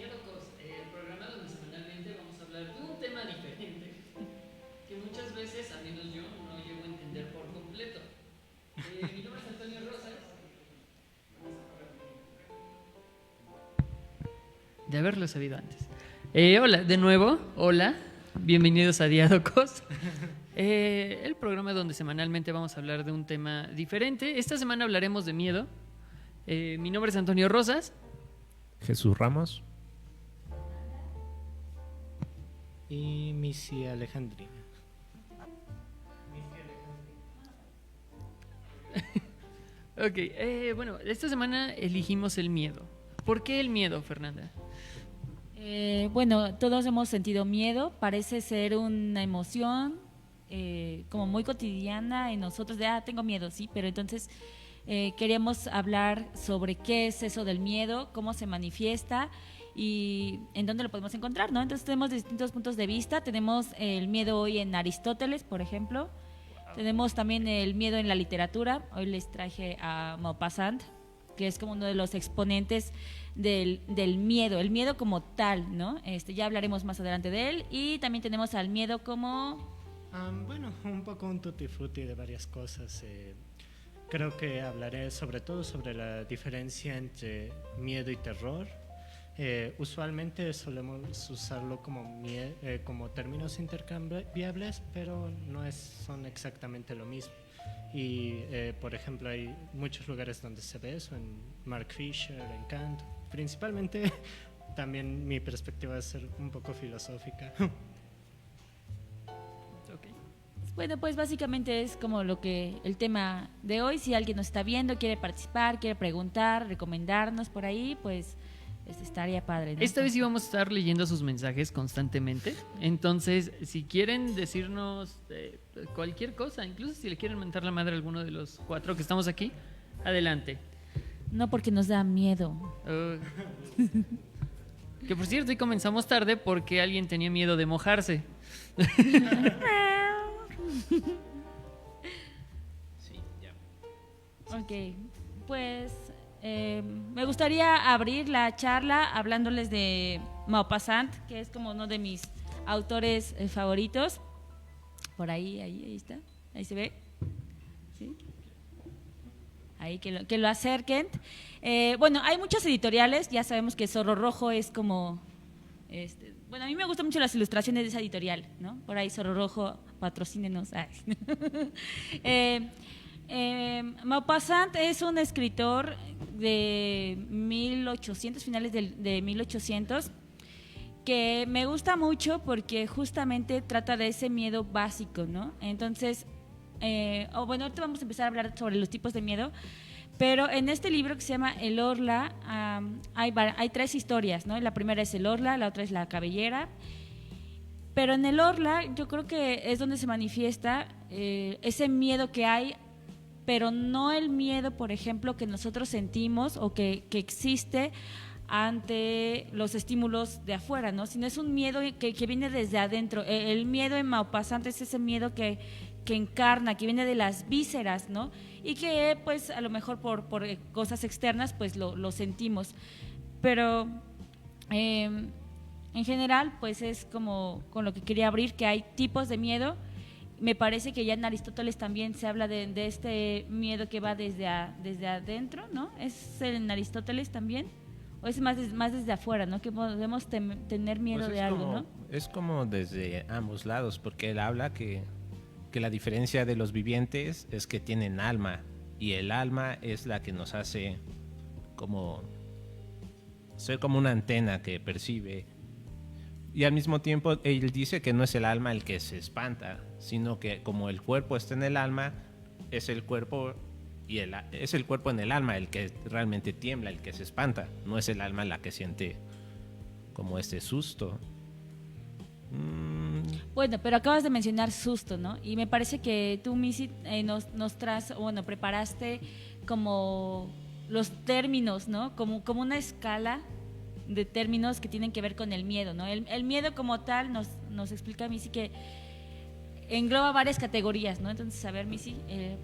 Diálogos, el programa donde semanalmente vamos a hablar de un tema diferente que muchas veces, al menos yo, no llego a entender por completo. Mi nombre es Antonio Rosas. De haberlo sabido antes. Hola, de nuevo, hola, bienvenidos a Diálogos. El programa donde semanalmente vamos a hablar de un tema diferente. Esta semana hablaremos de miedo. Mi nombre es Antonio Rosas. Jesús Ramos. Y Missy Alejandrina. Ok, bueno, esta semana elegimos el miedo. ¿Por qué el miedo, Fernanda? Bueno, todos hemos sentido miedo, parece ser una emoción como muy cotidiana en nosotros, de tengo miedo, sí, pero entonces queremos hablar sobre qué es eso del miedo, cómo se manifiesta y en dónde lo podemos encontrar, ¿no? Entonces tenemos distintos puntos de vista, tenemos el miedo hoy en Aristóteles, por ejemplo, tenemos también el miedo en la literatura, hoy les traje a Maupassant, que es como uno de los exponentes del miedo, el miedo como tal, ¿no? Ya hablaremos más adelante de él. Y también tenemos al miedo como... Bueno, un poco un tutti frutti de varias cosas. Creo que hablaré sobre todo sobre la diferencia entre miedo y terror. Usualmente solemos usarlo como términos intercambiables, pero son exactamente lo mismo. Y por ejemplo hay muchos lugares donde se ve eso, en Mark Fisher, en Kant. Principalmente también mi perspectiva va a ser un poco filosófica. Okay. Bueno, pues básicamente es como el tema de hoy. Si alguien nos está viendo, quiere participar, quiere preguntar, recomendarnos por ahí, pues estaría padre, ¿no? Esta vez íbamos a estar leyendo sus mensajes constantemente. Entonces, si quieren decirnos cualquier cosa, incluso si le quieren mentar la madre a alguno de los 4 que estamos aquí, adelante. No, porque nos da miedo. Que por cierto, hoy comenzamos tarde porque alguien tenía miedo de mojarse. Sí, ya. Ok, pues me gustaría abrir la charla hablándoles de Maupassant, que es como uno de mis autores favoritos. Por ahí está, ahí se ve. ¿Sí? Ahí que lo acerquen. Bueno, hay muchas editoriales, ya sabemos que Zorro Rojo es como... bueno, a mí me gustan mucho las ilustraciones de esa editorial, ¿no? Por ahí Zorro Rojo, patrocínenos. Maupassant es un escritor de 1800, finales de 1800, que me gusta mucho porque justamente trata de ese miedo básico, ¿no? Entonces, bueno, ahorita vamos a empezar a hablar sobre los tipos de miedo, pero en este libro que se llama El Orla hay 3 historias, ¿no? La primera es el Orla, la otra es la cabellera, pero en el Orla yo creo que es donde se manifiesta ese miedo que hay, pero no el miedo, por ejemplo, que nosotros sentimos o que existe ante los estímulos de afuera, ¿no? Sino es un miedo que viene desde adentro. El miedo en Maupassant es ese miedo que encarna, que viene de las vísceras, ¿no? Y que pues a lo mejor por cosas externas pues lo sentimos. Pero en general pues es como con lo que quería abrir, que hay tipos de miedo. Me parece que ya en Aristóteles también se habla de este miedo que va desde adentro, ¿no? ¿Es en Aristóteles también? ¿O es más desde afuera, ¿no? Que podemos tener miedo Pues de algo, ¿no? Es como desde ambos lados, porque él habla que la diferencia de los vivientes es que tienen alma, y el alma es la que nos hace ser como una antena que percibe. Y al mismo tiempo él dice que no es el alma el que se espanta, sino que como el cuerpo está en el alma, es el cuerpo es el cuerpo en el alma el que realmente tiembla, el que se espanta, no es el alma la que siente como este susto. Bueno, pero acabas de mencionar susto, ¿no? Y me parece que tú, Missy, preparaste como los términos, ¿no? Como una escala de términos que tienen que ver con el miedo, ¿no? El miedo como tal nos explica Missy que engloba varias categorías, ¿no? Entonces, a ver, Missy,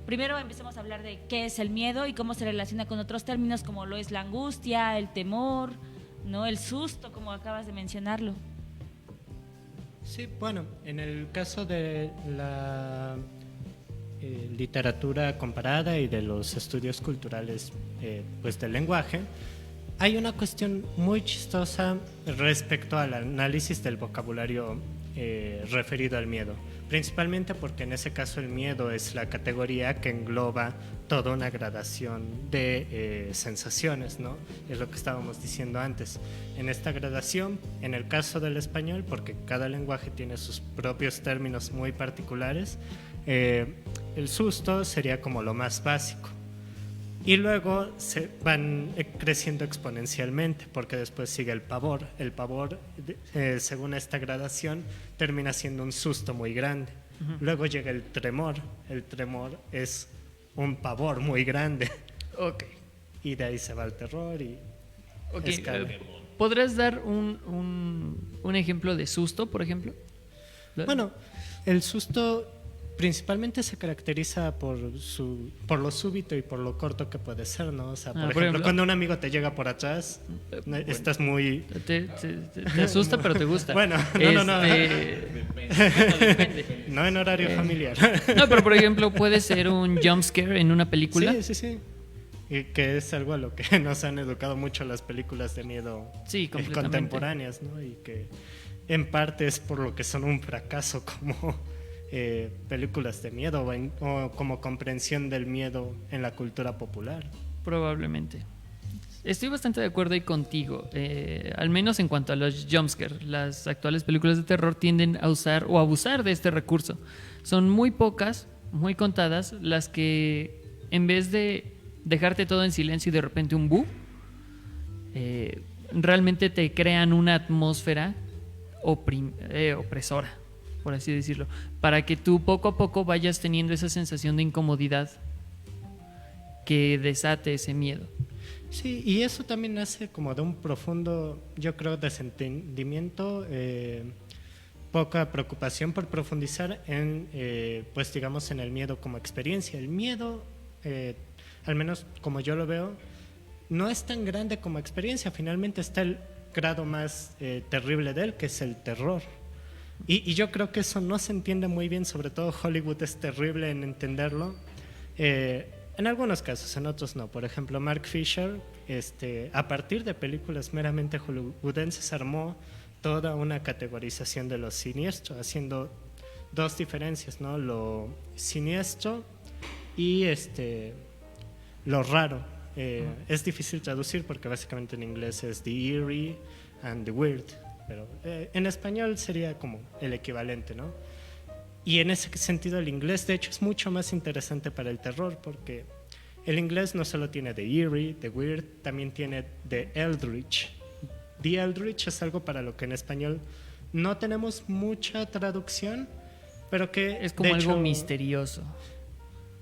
primero empecemos a hablar de qué es el miedo y cómo se relaciona con otros términos como lo es la angustia, el temor, ¿no? El susto, como acabas de mencionarlo. Sí, bueno, en el caso de la literatura comparada y de los estudios culturales pues del lenguaje, hay una cuestión muy chistosa respecto al análisis del vocabulario referido al miedo, principalmente porque en ese caso el miedo es la categoría que engloba toda una gradación de sensaciones, ¿no? Es lo que estábamos diciendo antes. En esta gradación, en el caso del español, porque cada lenguaje tiene sus propios términos muy particulares, el susto sería como lo más básico. Y luego se van creciendo exponencialmente, porque después sigue el pavor. El pavor, según esta gradación, termina siendo un susto muy grande. Luego llega el tremor. El tremor es un pavor muy grande. Ok. Y de ahí se va el terror y Okay. escala. ¿Podrás dar un ejemplo de susto, por ejemplo? Bueno, el susto principalmente se caracteriza por lo súbito y por lo corto que puede ser, ¿no? O sea, por ejemplo, cuando un amigo te llega por atrás, estás muy... Te asusta, pero te gusta. Bueno, no. Depende. No en horario familiar. No, pero por ejemplo, puede ser un jump scare en una película. Sí. Y que es algo a lo que nos han educado mucho las películas de miedo contemporáneas, ¿no? Y que en parte es por lo que son un fracaso como películas de miedo o como comprensión del miedo en la cultura popular. Probablemente. Estoy bastante de acuerdo ahí contigo, al menos en cuanto a los jumpscares. Las actuales películas de terror tienden a usar o abusar de este recurso. Son muy pocas, muy contadas, las que en vez de dejarte todo en silencio y de repente un bu, realmente te crean una atmósfera opresora, por así decirlo, para que tú poco a poco vayas teniendo esa sensación de incomodidad que desate ese miedo. Sí, y eso también nace como de un profundo, yo creo, desentendimiento, poca preocupación por profundizar en, pues digamos, en el miedo como experiencia. El miedo, al menos como yo lo veo, no es tan grande como experiencia. Finalmente está el grado más terrible de él, que es el terror. Y yo creo que eso no se entiende muy bien, sobre todo Hollywood es terrible en entenderlo. En algunos casos, en otros no. Por ejemplo, Mark Fisher, a partir de películas meramente hollywoodenses, armó toda una categorización de lo siniestro, haciendo dos diferencias, ¿no? Lo siniestro y lo raro. Es difícil traducir porque básicamente en inglés es the eerie and the weird, pero en español sería como el equivalente, ¿no? Y en ese sentido el inglés de hecho es mucho más interesante para el terror, porque el inglés no solo tiene the eerie, the weird, también tiene the eldritch. The eldritch es algo para lo que en español no tenemos mucha traducción, pero que es como de algo hecho, misterioso.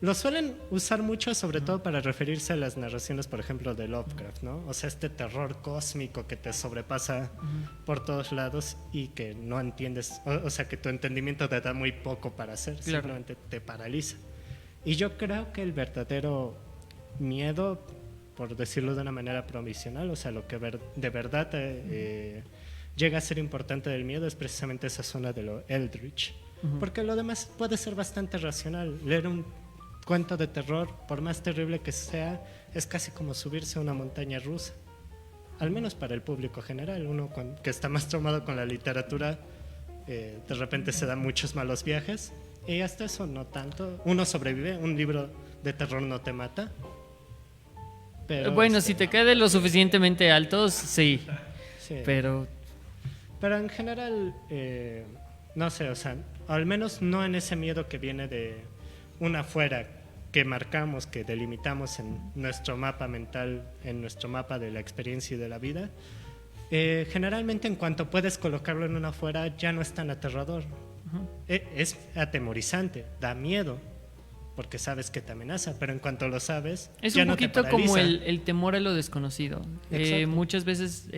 Lo suelen usar mucho, sobre todo para referirse a las narraciones, por ejemplo, de Lovecraft, ¿no? O sea, este terror cósmico que te sobrepasa por todos lados y que no entiendes, o sea, que tu entendimiento te da muy poco para hacer, claro. Simplemente te paraliza. Y yo creo que el verdadero miedo, por decirlo de una manera provisional, o sea, lo que de verdad llega a ser importante del miedo es precisamente esa zona de lo eldritch, porque lo demás puede ser bastante racional. Leer un cuento de terror, por más terrible que sea, es casi como subirse a una montaña rusa, al menos para el público general. Uno que está más traumado con la literatura, de repente se da muchos malos viajes, y hasta eso no tanto. Uno sobrevive, un libro de terror no te mata. Pero bueno, si te cae de lo suficientemente alto, sí. Sí. Pero en general, no sé, o sea, al menos no en ese miedo que viene de una afuera que marcamos, que delimitamos en nuestro mapa mental, en nuestro mapa de la experiencia y de la vida. Generalmente en cuanto puedes colocarlo en una afuera ya no es tan aterrador. Es atemorizante, da miedo, porque sabes que te amenaza, pero en cuanto lo sabes, es ya un no te poquito paraliza. como el temor a lo desconocido. Muchas veces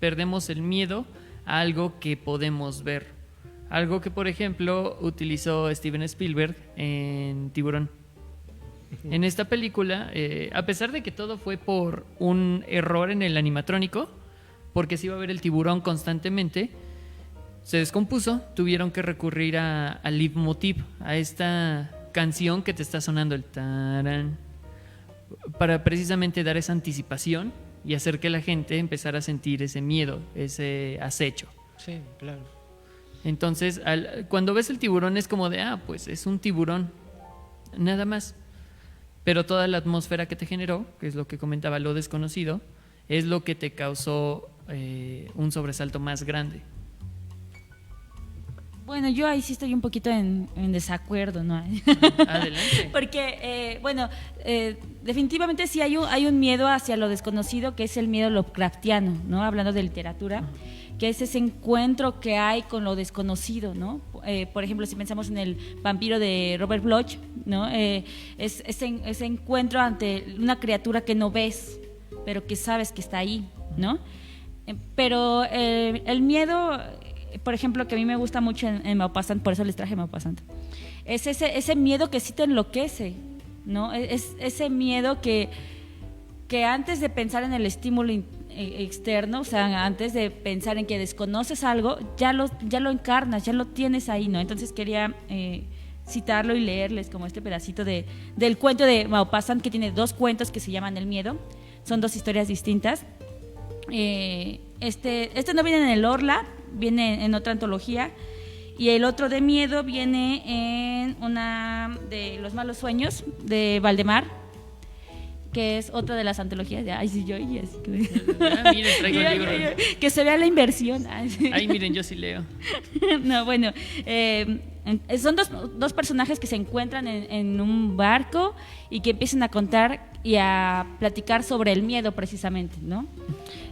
perdemos el miedo a algo que podemos ver. Algo que, por ejemplo, utilizó Steven Spielberg en Tiburón. En esta película, a pesar de que todo fue por un error en el animatrónico, porque se iba a ver el tiburón constantemente, se descompuso, tuvieron que recurrir al leitmotiv, a esta canción que te está sonando el tarán, para precisamente dar esa anticipación y hacer que la gente empezara a sentir ese miedo, ese acecho. Sí, claro. Entonces, cuando ves el tiburón es como de, pues es un tiburón, nada más. Pero toda la atmósfera que te generó, que es lo que comentaba, lo desconocido, es lo que te causó un sobresalto más grande. Bueno, yo ahí sí estoy un poquito en desacuerdo, ¿no? Adelante. Porque, definitivamente sí hay un miedo hacia lo desconocido, que es el miedo Lovecraftiano, ¿no? Hablando de literatura, que es ese encuentro que hay con lo desconocido, ¿no? Por ejemplo, si pensamos en el vampiro de Robert Bloch, ¿no? Es ese encuentro ante una criatura que no ves, pero que sabes que está ahí, ¿no? Pero el miedo, por ejemplo, que a mí me gusta mucho en Maupassant, por eso les traje Maupassant, es ese miedo que sí te enloquece, ¿no? Es ese miedo que antes de pensar en el estímulo externo, o sea, antes de pensar en que desconoces algo, ya lo encarnas, ya lo tienes ahí, ¿no? Entonces quería citarlo y leerles como este pedacito del cuento de Maupassant, que tiene 2 cuentos que se llaman El miedo, son 2 historias distintas. Este no viene en el Orla, viene en otra antología, y el otro de miedo viene en una de Los malos sueños de Valdemar, que es otra de las antologías de miren, traigo el libro. Que se vea la inversión. Ay, miren, yo sí leo. No, bueno, son dos personajes que se encuentran en un barco y que empiezan a contar y a platicar sobre el miedo precisamente, ¿no?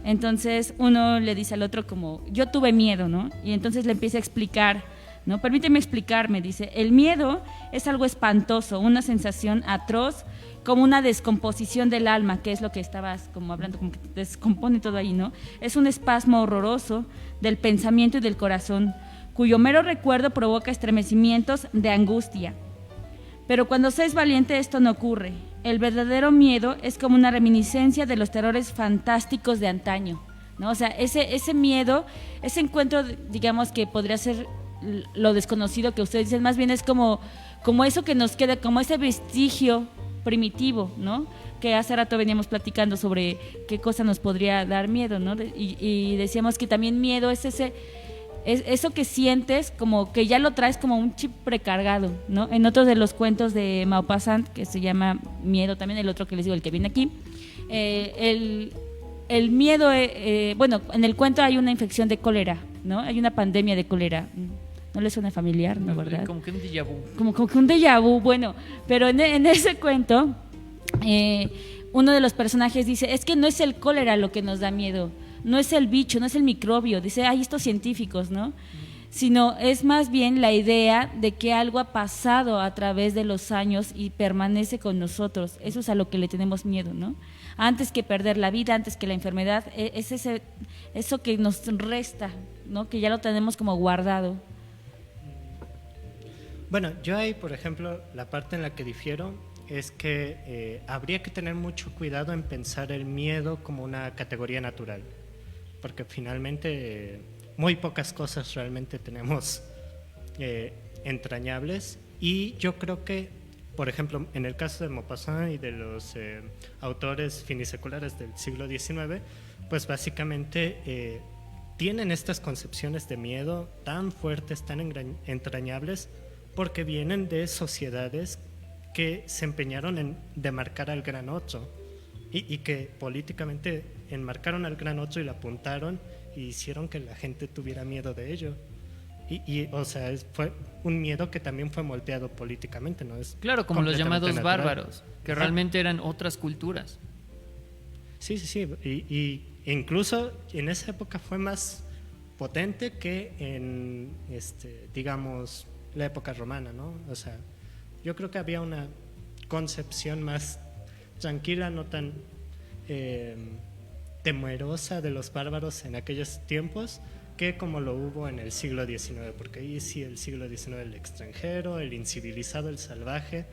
Entonces uno le dice al otro como, yo tuve miedo, ¿no? Y entonces le empieza a explicar, ¿no? Permíteme explicarme, dice, el miedo es algo espantoso, una sensación atroz, como una descomposición del alma, que es lo que estabas como hablando, como que te descompone todo ahí, ¿no? Es un espasmo horroroso del pensamiento y del corazón, cuyo mero recuerdo provoca estremecimientos de angustia. Pero cuando se es valiente esto no ocurre. El verdadero miedo es como una reminiscencia de los terrores fantásticos de antaño, ¿no? O sea, ese miedo, ese encuentro, digamos que podría ser lo desconocido que ustedes dicen, más bien es como eso que nos queda, como ese vestigio primitivo, ¿no? Que hace rato veníamos platicando sobre qué cosa nos podría dar miedo, ¿no? Y decíamos que también miedo es eso que sientes como que ya lo traes como un chip precargado, ¿no? En otro de los cuentos de Maupassant, que se llama Miedo también, el otro que les digo, el que viene aquí, el miedo, bueno, en el cuento hay una infección de cólera, ¿no? Hay una pandemia de cólera. ¿No le suena familiar, no, verdad? Como que un déjà vu. Como que un déjà vu, bueno. Pero en ese cuento, uno de los personajes dice, es que no es el cólera lo que nos da miedo, no es el bicho, no es el microbio, dice, hay estos científicos, ¿no? Sino es más bien la idea de que algo ha pasado a través de los años y permanece con nosotros. Eso es a lo que le tenemos miedo, ¿no? Antes que perder la vida, antes que la enfermedad, es eso que nos resta, ¿no? Que ya lo tenemos como guardado. Bueno, yo ahí, por ejemplo, la parte en la que difiero es que habría que tener mucho cuidado en pensar el miedo como una categoría natural, porque finalmente muy pocas cosas realmente tenemos entrañables, y yo creo que, por ejemplo, en el caso de Maupassant y de los autores finiseculares del siglo XIX, pues básicamente tienen estas concepciones de miedo tan fuertes, tan entrañables, porque vienen de sociedades que se empeñaron en demarcar al gran otro y que políticamente enmarcaron al gran otro y lo apuntaron y hicieron que la gente tuviera miedo de ello. O sea, fue un miedo que también fue moldeado políticamente, ¿no? Es claro, como los llamados natural. bárbaros, que realmente eran otras culturas. Sí. Y incluso en esa época fue más potente que en, digamos, la época romana, ¿no? O sea, yo creo que había una concepción más tranquila, no tan temerosa de los bárbaros en aquellos tiempos, que como lo hubo en el siglo XIX, porque ahí sí, el siglo XIX, el extranjero, el incivilizado, el salvaje,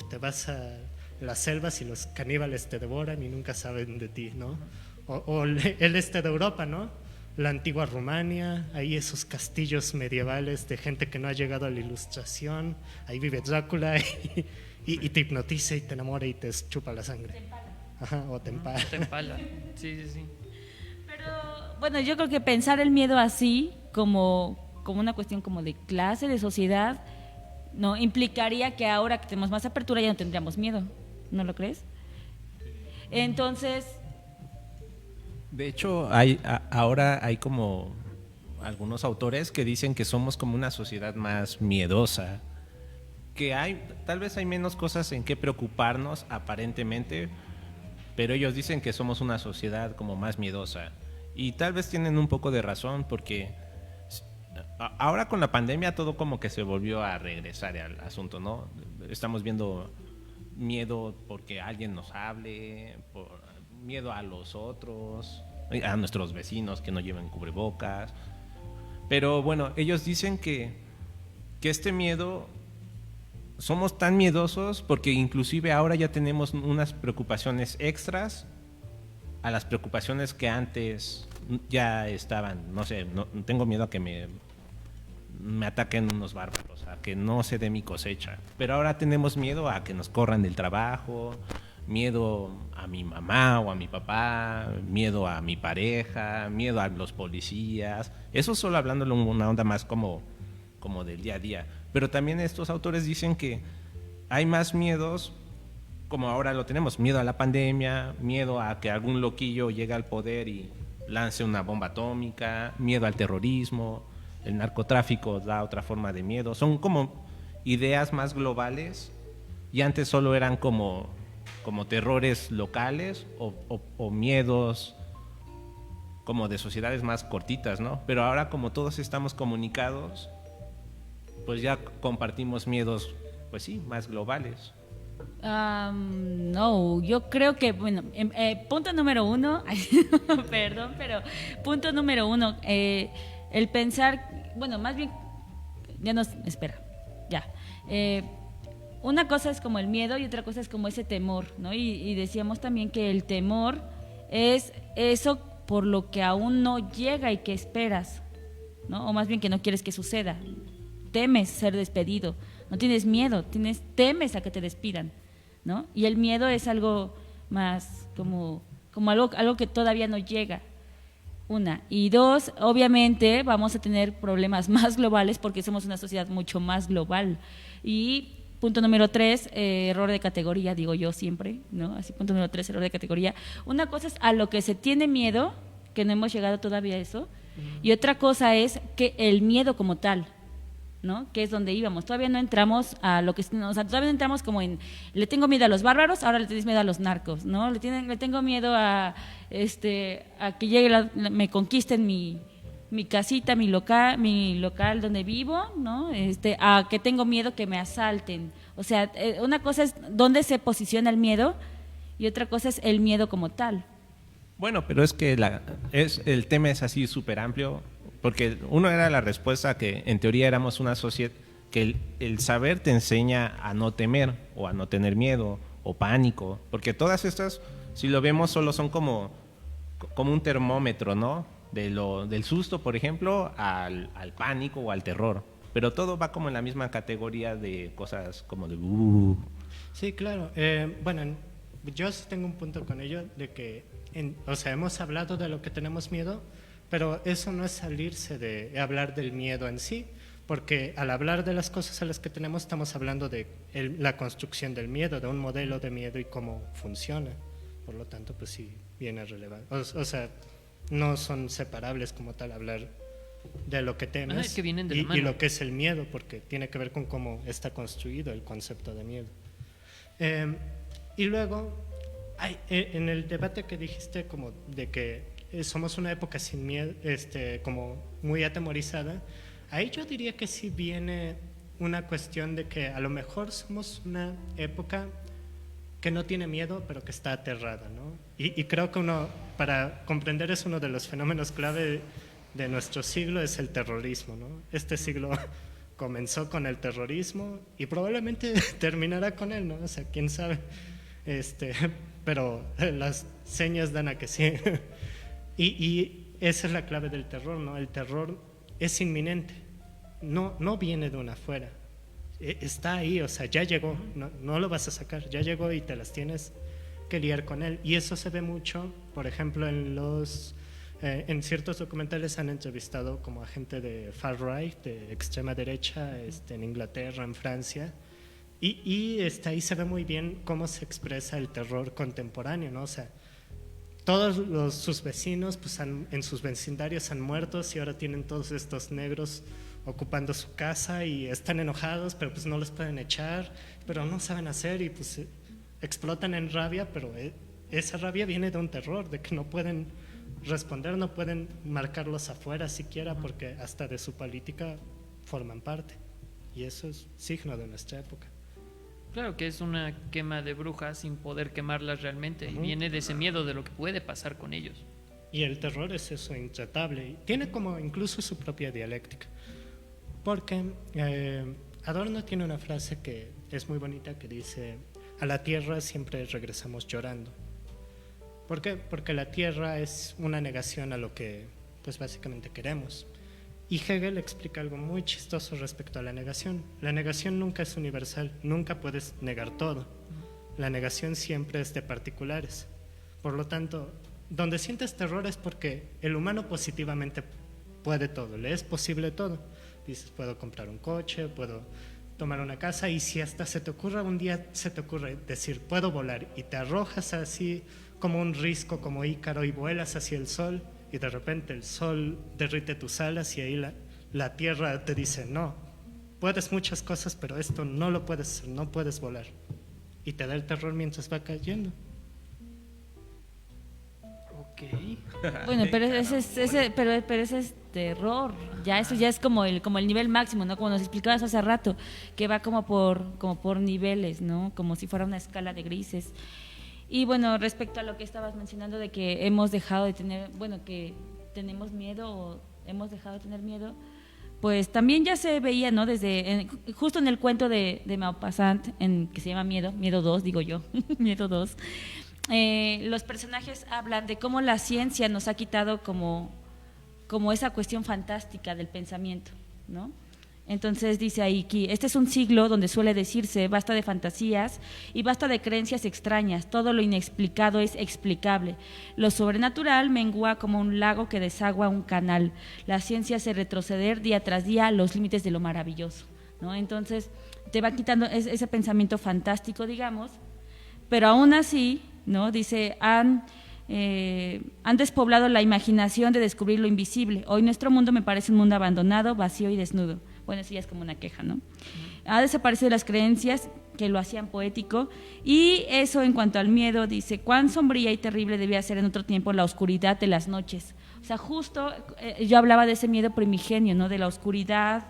te vas a las selvas y los caníbales te devoran y nunca saben de ti, ¿no? o el este de Europa, ¿no? La antigua Rumania, ahí esos castillos medievales de gente que no ha llegado a la ilustración, ahí vive Drácula y te hipnotiza y te enamora y te chupa la sangre. Ajá, o te empala. Te empala. Sí, sí, sí. Pero bueno, yo creo que pensar el miedo así, como una cuestión como de clase, de sociedad, no implicaría que ahora que tenemos más apertura ya no tendríamos miedo, ¿no lo crees? Entonces, De hecho, ahora hay como algunos autores que dicen que somos como una sociedad más miedosa, que tal vez hay menos cosas en qué preocuparnos aparentemente, pero ellos dicen que somos una sociedad como más miedosa. Y tal vez tienen un poco de razón, porque ahora con la pandemia todo como que se volvió a regresar al asunto, ¿no? Estamos viendo miedo porque alguien nos hable, miedo a los otros, a nuestros vecinos que no lleven cubrebocas. Pero bueno, ellos dicen que este miedo, somos tan miedosos porque inclusive ahora ya tenemos unas preocupaciones extras a las preocupaciones que antes ya estaban. No sé, tengo miedo a que me ataquen unos bárbaros, a que no se dé mi cosecha. Pero ahora tenemos miedo a que nos corran del trabajo, miedo a mi mamá o a mi papá, miedo a mi pareja, miedo a los policías. Eso solo hablándolo en una onda más como del día a día. Pero también estos autores dicen que hay más miedos, como ahora lo tenemos, miedo a la pandemia, miedo a que algún loquillo llegue al poder y lance una bomba atómica, miedo al terrorismo, el narcotráfico da otra forma de miedo. Son como ideas más globales y antes solo eran como terrores locales o miedos como de sociedades más cortitas, ¿no? Pero ahora como todos estamos comunicados, pues ya compartimos miedos, pues sí, más globales. no, yo creo que, bueno, punto número 1, perdón, pero punto número 1, el pensar, bueno, más bien, espera, ya. Una cosa es como el miedo y otra cosa es como ese temor, ¿no? Y decíamos también que el temor es eso por lo que aún no llega y que esperas, ¿no? O más bien que no quieres que suceda. Temes ser despedido, no tienes miedo, temes a que te despidan, ¿no? Y el miedo es algo más como algo que todavía no llega. Una. Y dos, obviamente vamos a tener problemas más globales porque somos una sociedad mucho más global. Y punto número 3, error de categoría, digo yo siempre, ¿no? Así, punto número 3, error de categoría. Una cosa es a lo que se tiene miedo, que no hemos llegado todavía a eso, y otra cosa es que el miedo como tal, ¿no? Que es donde íbamos. Todavía no entramos a lo que, o sea, todavía no entramos como en, le tengo miedo a los bárbaros, ahora le tienes miedo a los narcos, ¿no? Le tengo miedo a que llegue me conquisten mi casita, mi local donde vivo, ¿no? A que tengo miedo que me asalten. O sea, una cosa es dónde se posiciona el miedo y otra cosa es el miedo como tal. Bueno, pero es que el tema es así súper amplio, porque uno era la respuesta que en teoría éramos una sociedad que el saber te enseña a no temer o a no tener miedo o pánico, porque todas estas, si lo vemos, solo son como un termómetro, ¿no? Del susto, por ejemplo, al pánico o al terror. Pero todo va como en la misma categoría de cosas como de... Sí, claro. Bueno, yo sí tengo un punto con ello de que, o sea, hemos hablado de lo que tenemos miedo, pero eso no es salirse de hablar del miedo en sí, porque al hablar de las cosas a las que tenemos estamos hablando de la construcción del miedo, de un modelo de miedo y cómo funciona. Por lo tanto, pues sí, viene relevante. O sea, no son separables como tal hablar de lo que temes es que vienen de la mano. Y lo que es el miedo, porque tiene que ver con cómo está construido el concepto de miedo. Y luego, en el debate que dijiste como de que somos una época sin miedo, como muy atemorizada, ahí yo diría que sí viene una cuestión de que a lo mejor somos una época que no tiene miedo, pero que está aterrada, ¿no? Y creo que para comprender es uno de los fenómenos clave de nuestro siglo, es el terrorismo, ¿no? Este siglo comenzó con el terrorismo y probablemente terminará con él, ¿no? O sea, quién sabe. Pero las señas dan a que sí. Y esa es la clave del terror, ¿no? El terror es inminente, no viene de una afuera, está ahí, o sea, ya llegó, no lo vas a sacar, ya llegó y te las tienes que liar con él. Y eso se ve mucho, por ejemplo, en ciertos documentales han entrevistado como a gente de far right, de extrema derecha, en Inglaterra, en Francia, y ahí se ve muy bien cómo se expresa el terror contemporáneo, ¿no? O sea, todos sus vecinos pues en sus vecindarios han muerto y ahora tienen todos estos negros ocupando su casa y están enojados, pero pues no los pueden echar, pero no saben hacer y pues explotan en rabia, pero esa rabia viene de un terror, de que no pueden responder, no pueden marcarlos afuera siquiera, porque hasta de su política forman parte. Y eso es signo de nuestra época. Claro que es una quema de brujas sin poder quemarlas realmente, y viene de ese miedo de lo que puede pasar con ellos. Y el terror es eso, intratable. Y tiene como incluso su propia dialéctica. Porque Adorno tiene una frase que es muy bonita que dice: a la tierra siempre regresamos llorando. ¿Por qué? Porque la tierra es una negación a lo que pues básicamente queremos. Y Hegel explica algo muy chistoso respecto a la negación. La negación nunca es universal, nunca puedes negar todo. La negación siempre es de particulares. Por lo tanto, donde sientes terror es porque el humano positivamente puede todo, le es posible todo. Dices, puedo comprar un coche, puedo tomar una casa, y si hasta se te ocurra un día, se te ocurre decir, puedo volar, y te arrojas así como un risco, como Ícaro, y vuelas hacia el sol, y de repente el sol derrite tus alas, y ahí la tierra te dice, no, puedes muchas cosas, pero esto no lo puedes hacer, no puedes volar. Y te da el terror mientras va cayendo. Ok. Bueno, pero ese es terror. Ya eso ya es como el nivel máximo, ¿no? Como nos explicabas hace rato, que va como por niveles, ¿no? Como si fuera una escala de grises. Y bueno, respecto a lo que estabas mencionando de que hemos dejado de tener, bueno, que tenemos miedo o hemos dejado de tener miedo, pues también ya se veía, ¿no? Justo en el cuento de Maupassant, que se llama Miedo 2, digo yo, Miedo 2. Los personajes hablan de cómo la ciencia nos ha quitado como esa cuestión fantástica del pensamiento, ¿no? Entonces dice ahí que este es un siglo donde suele decirse basta de fantasías y basta de creencias extrañas, todo lo inexplicado es explicable, lo sobrenatural mengua como un lago que desagua un canal, la ciencia hace retroceder día tras día a los límites de lo maravilloso, ¿no? Entonces te va quitando ese pensamiento fantástico, digamos, pero aún así, ¿no? Dice, han despoblado la imaginación de descubrir lo invisible. Hoy nuestro mundo me parece un mundo abandonado, vacío y desnudo. Bueno, eso ya es como una queja, ¿no? Ha desaparecido las creencias que lo hacían poético, y eso en cuanto al miedo, dice, cuán sombría y terrible debía ser en otro tiempo la oscuridad de las noches. O sea, justo yo hablaba de ese miedo primigenio, ¿no? De la oscuridad,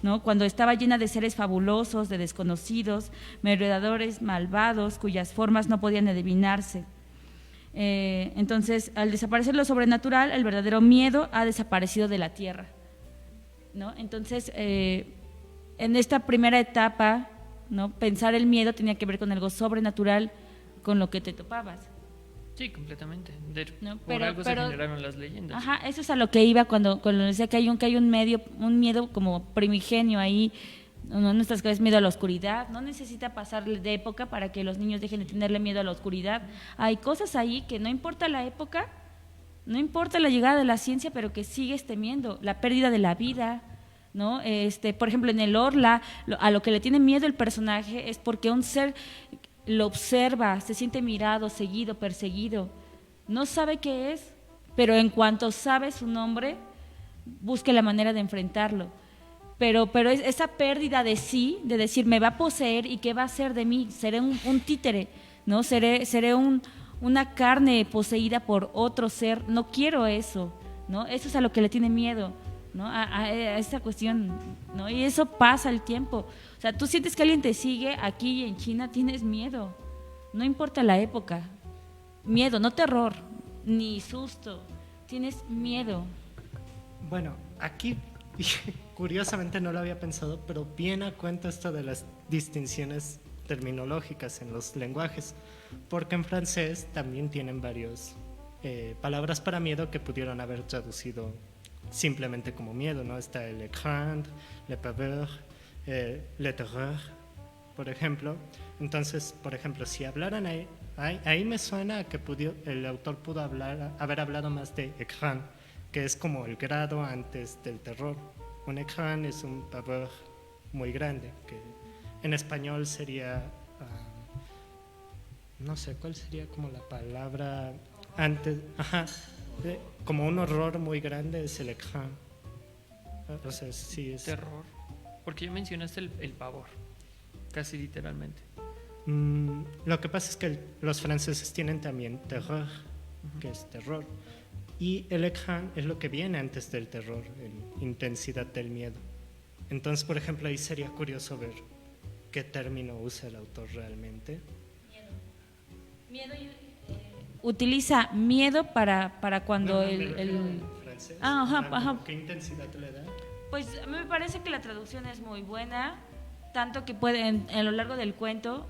¿no? Cuando estaba llena de seres fabulosos, de desconocidos, merodeadores malvados, cuyas formas no podían adivinarse. Entonces, al desaparecer lo sobrenatural, el verdadero miedo ha desaparecido de la tierra, ¿no? Entonces, en esta primera etapa, ¿no? Pensar el miedo tenía que ver con algo sobrenatural, con lo que te topabas. Sí, completamente. No, por algo se generaron las leyendas. Ajá, eso es a lo que iba cuando decía que hay un miedo como primigenio ahí. No, nuestras cabezas, miedo a la oscuridad. No necesita pasar de época para que los niños dejen de tenerle miedo a la oscuridad. Hay cosas ahí que no importa la época, no importa la llegada de la ciencia, pero que sigues temiendo. La pérdida de la vida, ¿no? Por ejemplo, en el Orla, a lo que le tiene miedo el personaje es porque un ser lo observa, se siente mirado, seguido, perseguido. No sabe qué es, pero en cuanto sabe su nombre, busque la manera de enfrentarlo. Pero es esa pérdida de sí, de decir, me va a poseer y qué va a hacer de mí, seré un títere, ¿no? Seré una carne poseída por otro ser, no quiero eso, ¿no? Eso es a lo que le tiene miedo, ¿no? A esa cuestión, ¿no? Y eso pasa el tiempo. O sea, tú sientes que alguien te sigue aquí y en China, tienes miedo, no importa la época, miedo, no terror, ni susto, tienes miedo. Bueno, aquí curiosamente no lo había pensado, pero bien a cuenta esto de las distinciones terminológicas en los lenguajes, porque en francés también tienen varios palabras para miedo que pudieron haber traducido simplemente como miedo, ¿no? Está el crainte, le paveur, le terreur, por ejemplo. Entonces, por ejemplo, si hablaran ahí me suena a que el autor pudo haber hablado más de écran, que es como el grado antes del terror. Un écran es un paveur muy grande, que en español sería, no sé, ¿cuál sería como la palabra antes? Ajá, como un horror muy grande es el écran. O sea, sí es... Terror. Porque ya mencionaste el pavor, casi literalmente. Lo que pasa es que los franceses tienen también terror, que es terror. Y el écran es lo que viene antes del terror, en intensidad del miedo. Entonces, por ejemplo, ahí sería curioso ver qué término usa el autor realmente. Miedo utiliza miedo para cuando En francés. Ajá. ¿Qué intensidad le da? Pues a mí me parece que la traducción es muy buena, tanto que a lo largo del cuento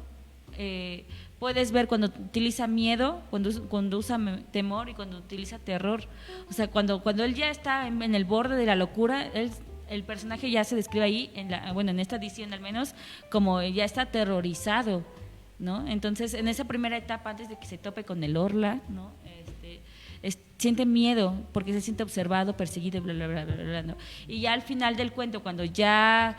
puedes ver cuando utiliza miedo, cuando usa temor y cuando utiliza terror. O sea, cuando él ya está en el borde de la locura, el personaje ya se describe ahí, en esta edición al menos, como ya está aterrorizado, ¿no? Entonces, en esa primera etapa, antes de que se tope con el Orla, ¿no? Siente miedo porque se siente observado, perseguido, bla, bla, bla, bla, bla, ¿no? Y ya al final del cuento, cuando ya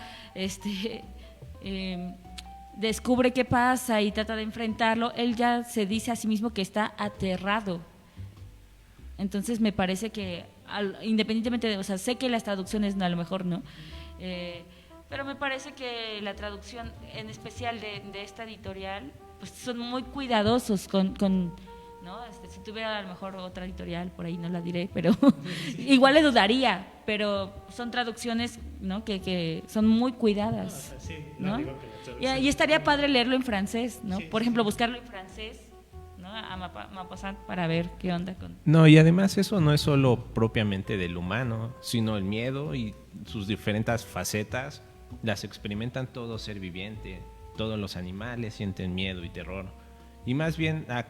descubre qué pasa y trata de enfrentarlo, él ya se dice a sí mismo que está aterrado. Entonces me parece que, independientemente de, o sea, sé que las traducciones a lo mejor no, pero me parece que la traducción, en especial de esta editorial, pues son muy cuidadosos con ¿no? Si tuviera a lo mejor otra editorial, por ahí no la diré, pero igual le dudaría, pero son traducciones, ¿no? que son muy cuidadas, No, o sea, sí, ¿no? digo que la traducción Y estaría padre leerlo en francés, ¿no? Sí, Por ejemplo, buscarlo en francés, ¿no? A Maupassant para ver qué onda con... No, y además eso no es solo propiamente del humano, sino el miedo y sus diferentes facetas las experimentan todo ser viviente. Todos los animales sienten miedo y terror. Y más bien, a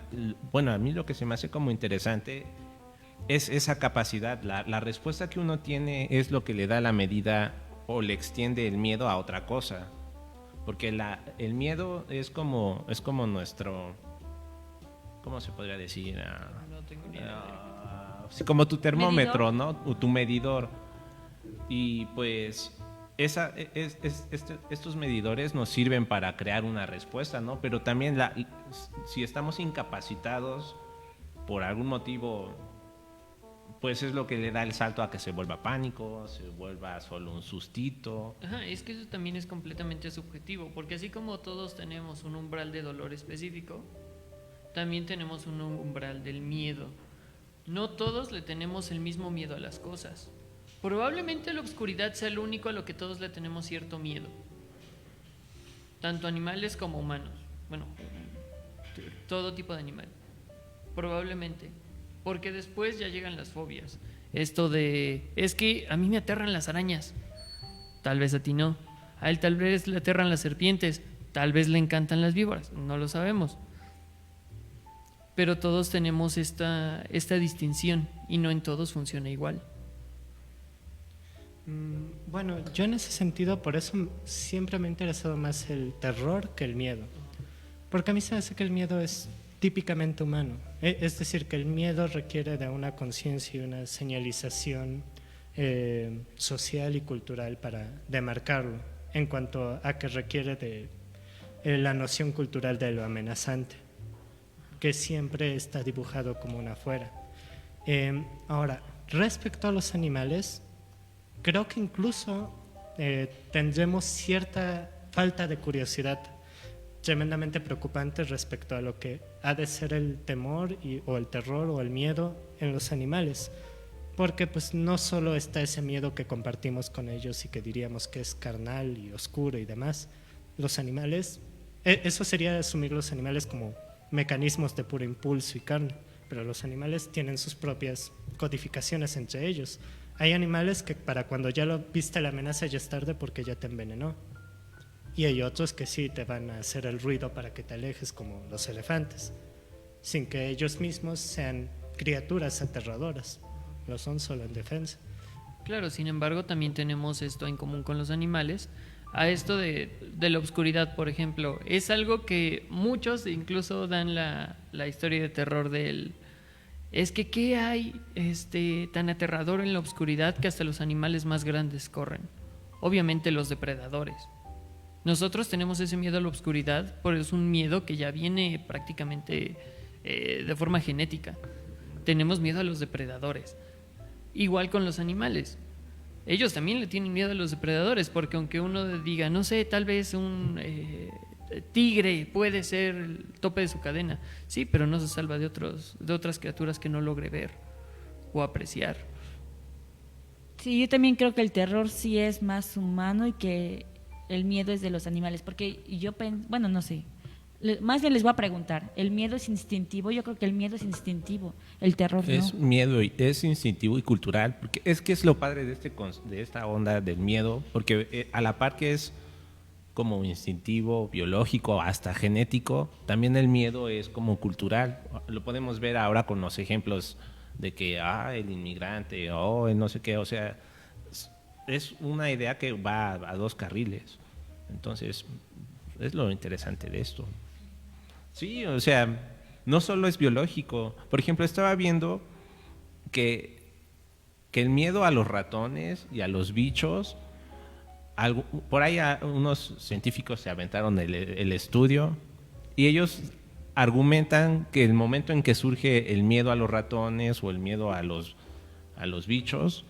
mí lo que se me hace como interesante es esa capacidad. La respuesta que uno tiene es lo que le da la medida o le extiende el miedo a otra cosa. Porque el miedo es como nuestro... ¿Cómo se podría decir? No tengo ni idea. Sí, como tu termómetro, ¿Medidor? ¿no? O tu medidor. Y pues estos medidores nos sirven para crear una respuesta, ¿no? Pero también si estamos incapacitados por algún motivo, pues es lo que le da el salto a que se vuelva pánico, se vuelva solo un sustito. Ajá, es que eso también es completamente subjetivo, porque así como todos tenemos un umbral de dolor específico, también tenemos un umbral del miedo. No todos le tenemos el mismo miedo a las cosas. Probablemente la oscuridad sea lo único a lo que todos le tenemos cierto miedo, tanto animales como humanos. Bueno, todo tipo de animal. Probablemente, porque después ya llegan las fobias. Esto de, es que a mí me aterran las arañas, tal vez a ti no. A él tal vez le aterran las serpientes, tal vez le encantan las víboras, no lo sabemos. Pero todos tenemos esta distinción y no en todos funciona igual. Bueno, yo en ese sentido, por eso siempre me ha interesado más el terror que el miedo. Porque a mí se me hace que el miedo es típicamente humano. Es decir, que el miedo requiere de una conciencia y una señalización social y cultural para demarcarlo, en cuanto a que requiere de la noción cultural de lo amenazante, que siempre está dibujado como una afuera. Ahora, respecto a los animales, creo que incluso tendremos cierta falta de curiosidad tremendamente preocupante respecto a lo que ha de ser el temor o el terror o el miedo en los animales, porque pues no solo está ese miedo que compartimos con ellos y que diríamos que es carnal y oscuro y demás. Los animales, eso sería asumir los animales como mecanismos de puro impulso y carne, pero los animales tienen sus propias codificaciones entre ellos. Hay animales que para cuando ya lo viste la amenaza ya es tarde porque ya te envenenó. Y hay otros que sí te van a hacer el ruido para que te alejes, como los elefantes, sin que ellos mismos sean criaturas aterradoras, lo son solo en defensa. Claro, sin embargo, también tenemos esto en común con los animales. A esto de la oscuridad, por ejemplo, es algo que muchos incluso dan la historia de terror del... Es que ¿qué hay tan aterrador en la oscuridad que hasta los animales más grandes corren? Obviamente los depredadores. Nosotros tenemos ese miedo a la oscuridad, pero es un miedo que ya viene prácticamente de forma genética. Tenemos miedo a los depredadores. Igual con los animales. Ellos también le tienen miedo a los depredadores, porque aunque uno diga, no sé, tal vez un tigre puede ser el tope de su cadena, sí, pero no se salva de otras criaturas que no logre ver o apreciar. Sí, yo también creo que el terror sí es más humano y que el miedo es de los animales, porque bueno, no sé, más bien les voy a preguntar, ¿el miedo es instintivo? Yo creo que el miedo es instintivo, el terror no. Es miedo, es instintivo y cultural, porque es que es lo padre de esta onda del miedo, porque a la par que es como instintivo, biológico, hasta genético, también el miedo es como cultural. Lo podemos ver ahora con los ejemplos de que el inmigrante, el no sé qué, o sea, es una idea que va a dos carriles. Entonces, es lo interesante de esto. Sí, o sea, no solo es biológico. Por ejemplo, estaba viendo que el miedo a los ratones y a los bichos, por ahí unos científicos se aventaron el estudio y ellos argumentan que el momento en que surge el miedo a los ratones o el miedo a los bichos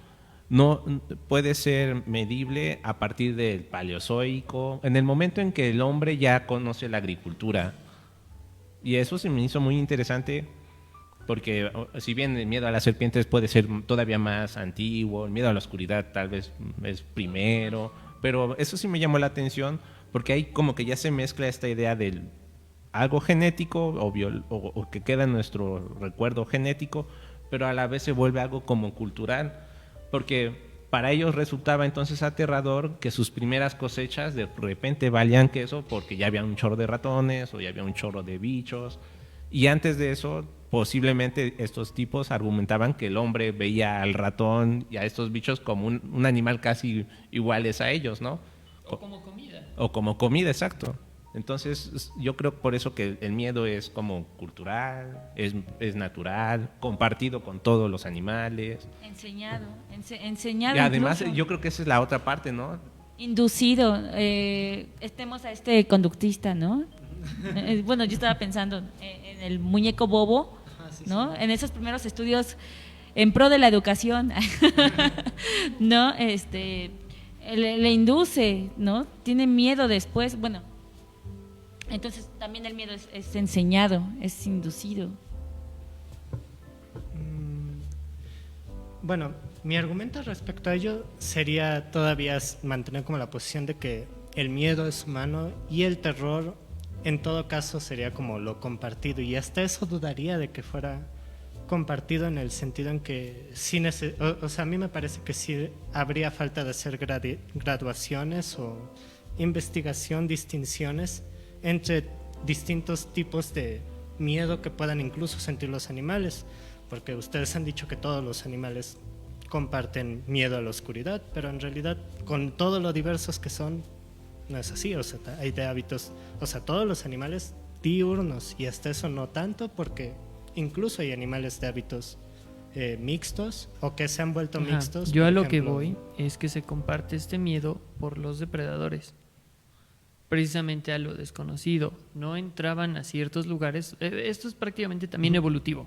no puede ser medible a partir del Paleozoico, en el momento en que el hombre ya conoce la agricultura. Y eso se me hizo muy interesante porque si bien el miedo a las serpientes puede ser todavía más antiguo, el miedo a la oscuridad tal vez es primero, pero eso sí me llamó la atención porque ahí como que ya se mezcla esta idea del algo genético o que queda en nuestro recuerdo genético, pero a la vez se vuelve algo como cultural, porque para ellos resultaba entonces aterrador que sus primeras cosechas de repente valían queso porque ya había un chorro de ratones o ya había un chorro de bichos, y antes de eso posiblemente estos tipos argumentaban que el hombre veía al ratón y a estos bichos como un animal casi iguales a ellos, ¿no? O como comida. O como comida, exacto. Entonces yo creo por eso que el miedo es como cultural, es natural, compartido con todos los animales. Enseñado. Y además incluso. yo creo que esa es la otra parte, ¿no? Inducido. Estemos a este conductista, ¿no? Bueno, yo estaba pensando en el muñeco bobo, ¿no? En esos primeros estudios en pro de la educación, ¿no? Le induce, ¿no? Tiene miedo después, bueno. Entonces también el miedo es enseñado, es inducido. Bueno, mi argumento respecto a ello sería todavía mantener como la posición de que el miedo es humano y el terror en todo caso sería como lo compartido, y hasta eso dudaría de que fuera compartido en el sentido en que sí o sea, a mí me parece que sí habría falta de hacer graduaciones o investigación, distinciones entre distintos tipos de miedo que puedan incluso sentir los animales, porque ustedes han dicho que todos los animales comparten miedo a la oscuridad, pero en realidad con todo lo diversos que son, no es así. O sea, hay de hábitos, o sea, todos los animales diurnos, y hasta eso no tanto, porque incluso hay animales de hábitos mixtos o que se han vuelto mixtos. Yo a lo que voy es que se comparte este miedo por los depredadores, precisamente a lo desconocido. No entraban a ciertos lugares. Esto es prácticamente también evolutivo.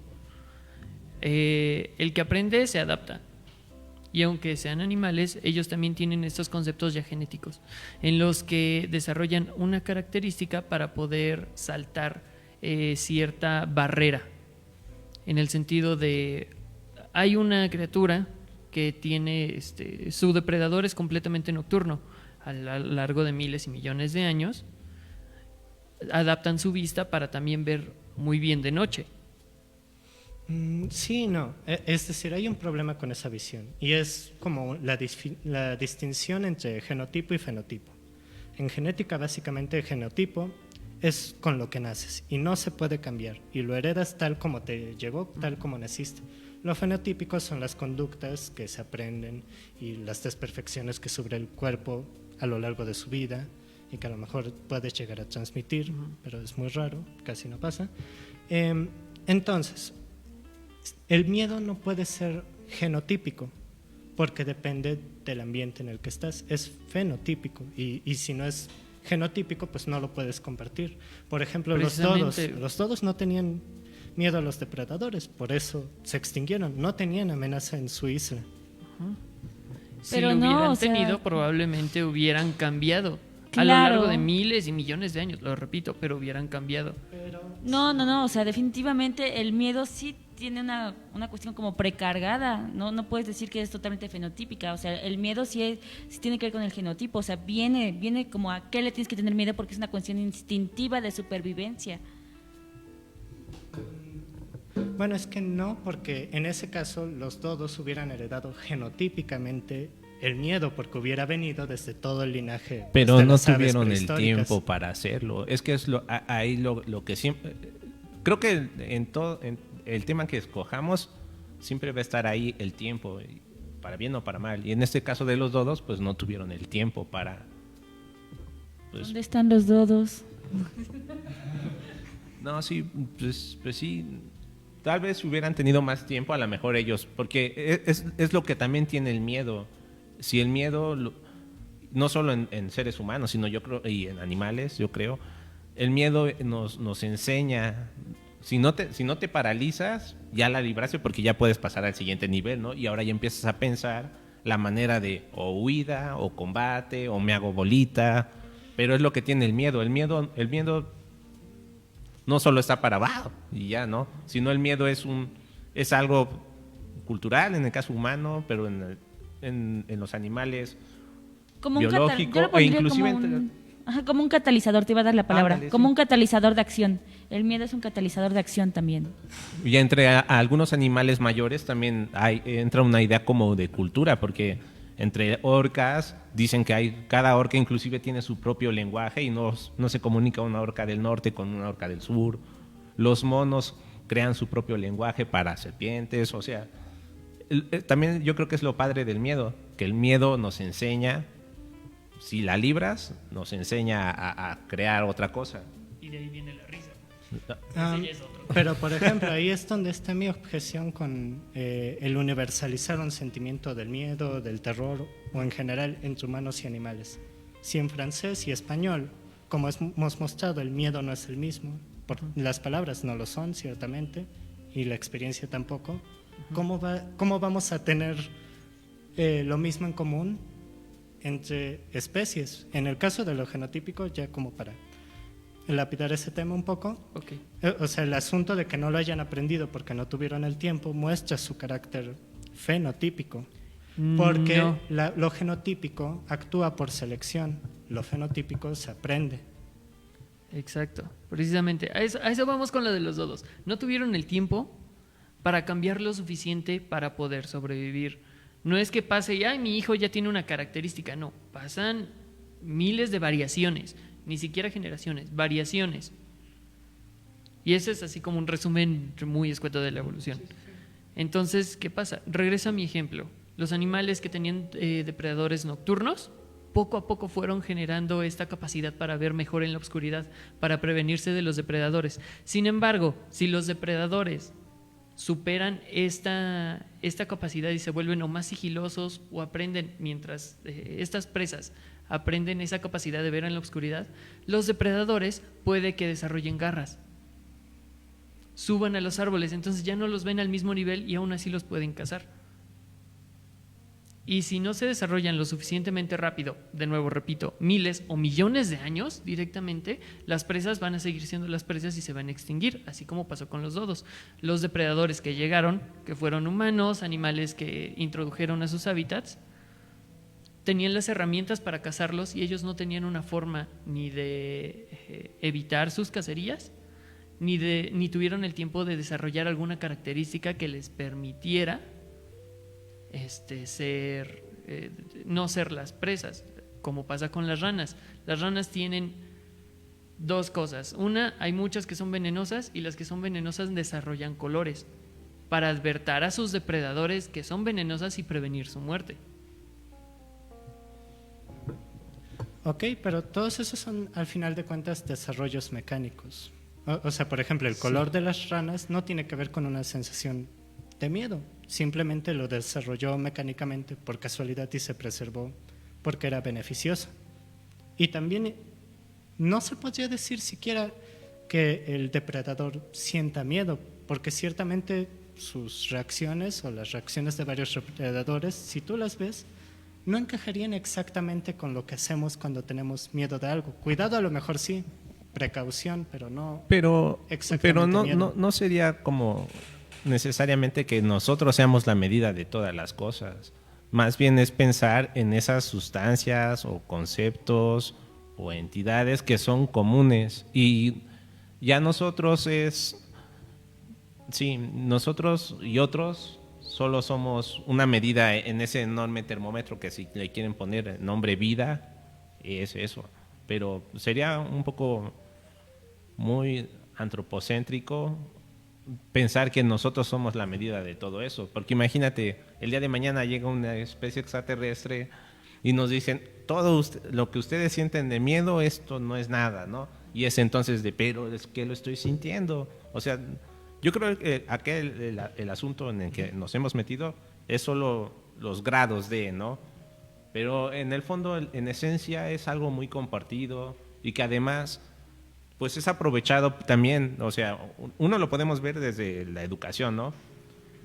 El que aprende se adapta. Y aunque sean animales, ellos también tienen estos conceptos ya genéticos, en los que desarrollan una característica para poder saltar cierta barrera. En el sentido de, hay una criatura que tiene, su depredador es completamente nocturno. A lo largo de miles y millones de años, adaptan su vista para también ver muy bien de noche. Sí, no. Es decir, hay un problema con esa visión, y es como la distinción entre genotipo y fenotipo. En genética, básicamente, el genotipo es con lo que naces y no se puede cambiar y lo heredas tal como te llegó, tal como naciste. Lo fenotípico son las conductas que se aprenden y las desperfecciones que sufre el cuerpo a lo largo de su vida y que a lo mejor puedes llegar a transmitir, pero es muy raro, casi no pasa. Entonces, el miedo no puede ser genotípico porque depende del ambiente en el que estás, es fenotípico y si no es genotípico pues no lo puedes compartir. Por ejemplo, los dodos no tenían miedo a los depredadores, por eso se extinguieron, no tenían amenaza en su isla. Si Pero lo no, hubieran o sea, tenido, probablemente hubieran cambiado. A Claro. lo largo de miles y millones de años, lo repito, pero hubieran cambiado. No, o sea, definitivamente el miedo sí tiene una cuestión como precargada, no puedes decir que es totalmente fenotípica, o sea, el miedo sí tiene que ver con el genotipo, o sea, viene como a qué le tienes que tener miedo porque es una cuestión instintiva de supervivencia. Bueno, es que no, porque en ese caso los dodos hubieran heredado genotípicamente el miedo porque hubiera venido desde todo el linaje. Pero de no las aves tuvieron el prehistóricas. tiempo para hacerlo. Es que es ahí lo que siempre... Creo que en todo en el tema que escojamos siempre va a estar ahí el tiempo, para bien o para mal. Y en este caso de los dodos, pues no tuvieron el tiempo para... Pues, ¿Dónde están los dodos? no, sí, pues sí. Tal vez hubieran tenido más tiempo, a lo mejor ellos, porque es lo que también tiene el miedo. Si el miedo, no solo en seres humanos, sino yo creo, y en animales, yo creo, el miedo nos enseña. Si no te paralizas, ya la libraste porque ya puedes pasar al siguiente nivel, ¿no? Y ahora ya empiezas a pensar la manera de o huida, o combate, o me hago bolita. Pero es lo que tiene el miedo. El miedo no solo está para abajo y ya, ¿no? Sino el miedo es algo cultural en el caso humano, pero en los animales Como biológico yo lo e pondría inclusive como un catalizador, te iba a dar la palabra, Ándale, como sí. un catalizador de acción. El miedo es un catalizador de acción también. y entre algunos animales mayores también entra una idea como de cultura, porque entre orcas dicen que cada orca inclusive tiene su propio lenguaje y no se comunica una orca del norte con una orca del sur. Los monos crean su propio lenguaje para serpientes, o sea, también yo creo que es lo padre del miedo, que el miedo nos enseña, si la libras, nos enseña a crear otra cosa. Y de ahí viene la risa. Ah, ya es otro. pero por ejemplo, ahí es donde está mi objeción con el universalizar un sentimiento del miedo, del terror o en general entre humanos y animales. Si en francés y español, como hemos mostrado, el miedo no es el mismo, las palabras no lo son ciertamente y la experiencia tampoco, ¿cómo vamos a tener lo mismo en común entre especies? En el caso de lo genotípico, ya como para lapidar ese tema un poco, Ok. o sea, el asunto de que no lo hayan aprendido porque no tuvieron el tiempo muestra su carácter fenotípico, porque No. lo genotípico actúa por selección, lo fenotípico se aprende. Exacto, precisamente. A eso vamos con lo de los dodos. No tuvieron el tiempo para cambiar lo suficiente para poder sobrevivir. No es que pase y, ay, mi hijo ya tiene una característica. No, pasan miles de variaciones, ni siquiera generaciones, variaciones. Y ese es así como un resumen muy escueto de la evolución. Entonces, ¿qué pasa? Regreso a mi ejemplo. Los animales que tenían depredadores nocturnos, poco a poco fueron generando esta capacidad para ver mejor en la oscuridad, para prevenirse de los depredadores. Sin embargo, si los depredadores superan esta capacidad y se vuelven o más sigilosos o aprenden, mientras estas presas aprenden esa capacidad de ver en la oscuridad, los depredadores puede que desarrollen garras, suban a los árboles, entonces ya no los ven al mismo nivel y aún así los pueden cazar. Y si no se desarrollan lo suficientemente rápido, de nuevo repito, miles o millones de años directamente, las presas van a seguir siendo las presas y se van a extinguir, así como pasó con los dodos. Los depredadores que llegaron, que fueron humanos, animales que introdujeron a sus hábitats, tenían las herramientas para cazarlos y ellos no tenían una forma ni de evitar sus cacerías, ni tuvieron el tiempo de desarrollar alguna característica que les permitiera no ser las presas, como pasa con las ranas. Las ranas tienen Dos cosas. Una, hay muchas que son venenosas y las que son venenosas desarrollan colores para advertir a sus depredadores que son venenosas y prevenir su muerte. Ok, pero todos esos son al final de cuentas desarrollos mecánicos. O sea, por ejemplo, el color de las ranas no tiene que ver con una sensación de miedo. Simplemente lo desarrolló mecánicamente por casualidad y se preservó porque era beneficioso. Y también no se podría decir siquiera que el depredador sienta miedo, porque ciertamente sus reacciones o las reacciones de varios depredadores, si tú las ves, no encajarían exactamente con lo que hacemos cuando tenemos miedo de algo. Cuidado a lo mejor sí, precaución, pero no Pero exactamente miedo. no sería como necesariamente que nosotros seamos la medida de todas las cosas. Más bien es pensar en esas sustancias o conceptos o entidades que son comunes. Y ya nosotros nosotros y otros solo somos una medida en ese enorme termómetro que si le quieren poner nombre vida, es eso. Pero sería un poco muy antropocéntrico pensar que nosotros somos la medida de todo eso. Porque imagínate, el día de mañana llega una especie extraterrestre y nos dicen, todo lo que ustedes sienten de miedo, esto no es nada, ¿no? Y es entonces pero es que lo estoy sintiendo. O sea, yo creo que el asunto en el que nos hemos metido es solo los grados de, ¿no? Pero en el fondo, en esencia, es algo muy compartido y que además, pues es aprovechado también. O sea, uno lo podemos ver desde la educación, ¿no?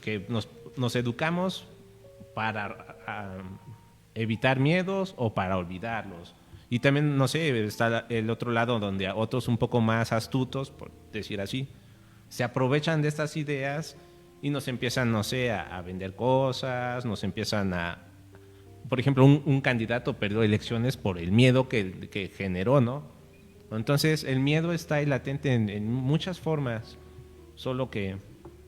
Que nos educamos para evitar miedos o para olvidarlos. Y también, no sé, está el otro lado donde a otros un poco más astutos, por decir así, se aprovechan de estas ideas y nos empiezan, no sé, a vender cosas, nos empiezan a... Por ejemplo, un candidato perdió elecciones por el miedo que generó, ¿no? Entonces, el miedo está ahí latente en muchas formas, solo que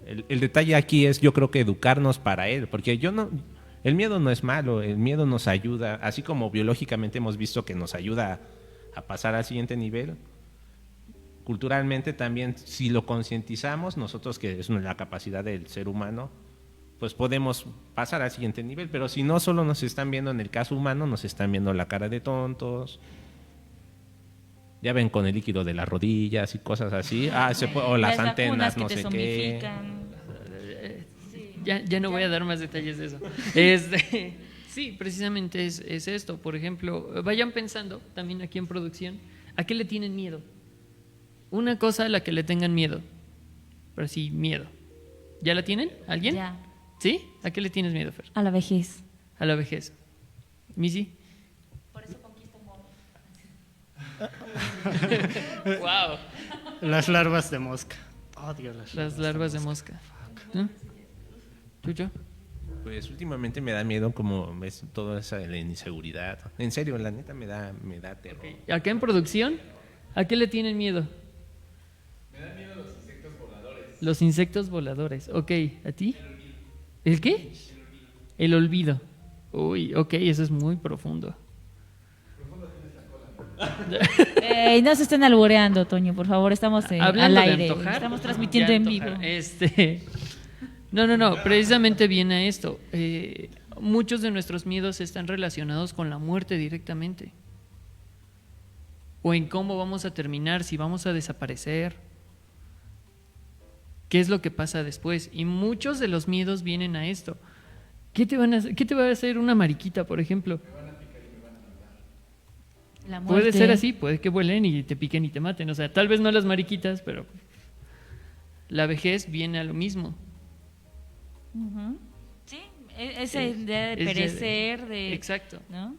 el detalle aquí es, yo creo que educarnos para él, porque el miedo no es malo, el miedo nos ayuda, así como biológicamente hemos visto que nos ayuda a pasar al siguiente nivel. Culturalmente también, si lo concientizamos, nosotros, que es la capacidad del ser humano, pues podemos pasar al siguiente nivel. Pero si no, solo nos están viendo, en el caso humano, nos están viendo la cara de tontos. Ya ven con el líquido de las rodillas y cosas así. O las antenas, vacunas no que te sé qué. zombifican. Ya no voy a dar más detalles de eso. Sí, precisamente es esto. Por ejemplo, vayan pensando también aquí en producción, ¿a qué le tienen miedo? Una cosa a la que le tengan miedo, pero sí, miedo. ¿Ya la tienen? ¿Alguien? Ya. ¿Sí? ¿A qué le tienes miedo, Fer? A la vejez. A la vejez. ¿Missy? Por eso conquisto moros. ¡Wow! Las larvas de mosca. Odio Las larvas de mosca. ¿No? ¿Chucho? Pues últimamente me da miedo como ves toda esa la inseguridad. En serio, la neta me da terror. ¿Y acá en producción? ¿A qué le tienen miedo? Me dan miedo los insectos voladores. Los insectos voladores. Ok, ¿a ti? ¿El qué? El olvido. Uy, ok, eso es muy profundo. No se estén alboreando, Toño, por favor, estamos Hablando al de aire. antojar, Estamos transmitiendo de en vivo. antojar. No, precisamente viene a esto. Muchos de nuestros miedos están relacionados con la muerte directamente. O en cómo vamos a terminar, si vamos a desaparecer. ¿Qué es lo que pasa después? Y muchos de los miedos vienen a esto. ¿Qué te va a hacer una mariquita, por ejemplo? La Puede muerte. ser así, puede que vuelen y te piquen y te maten. O sea, tal vez no las mariquitas, pero la vejez viene a lo mismo. Ujú. Sí, esa idea de perecer, de... Exacto. ¿no?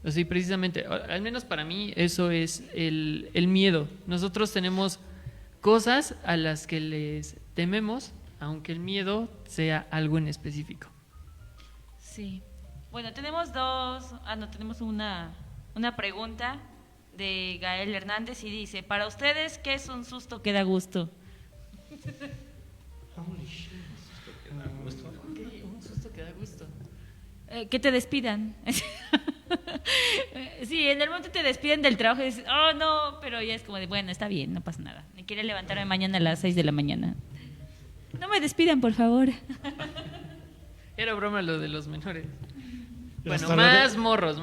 Así precisamente, al menos para mí eso es el miedo. Nosotros tenemos cosas a las que les tememos, aunque el miedo sea algo en específico. Sí. Bueno, tenemos tenemos una pregunta de Gael Hernández y dice, para ustedes, ¿qué es un susto que da gusto? Un susto que da gusto. Que te despidan. Sí, en el momento te despiden del trabajo y dices, oh no, pero ya es como de, bueno, está bien, no pasa nada. Me quiere levantarme mañana a las 6 de la mañana. No me despidan, por favor. Era broma lo de los menores. Los Bueno, más morros.